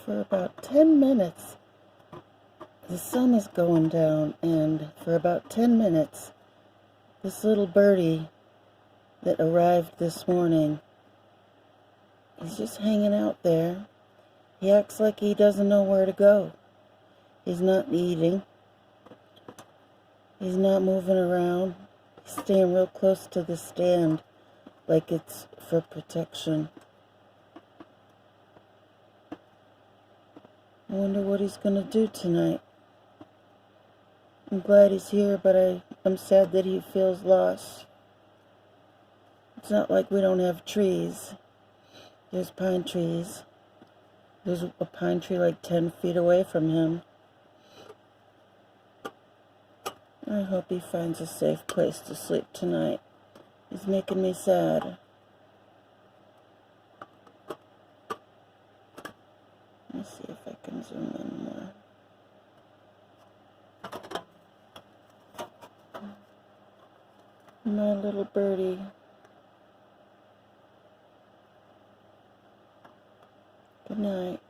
for about 10 minutes. The sun is going down, and for about 10 minutes, this little birdie that arrived this morning, he's just hanging out there. He acts like he doesn't know where to go. He's not eating. He's not moving around. He's staying real close to the stand, like it's for protection. I wonder what he's going to do tonight. I'm glad he's here, but I'm sad that he feels lost. It's not like we don't have trees. There's pine trees. There's a pine tree like 10 feet away from him. I hope he finds a safe place to sleep tonight. He's making me sad. Let me see if I can zoom in more. My little birdie. Good night.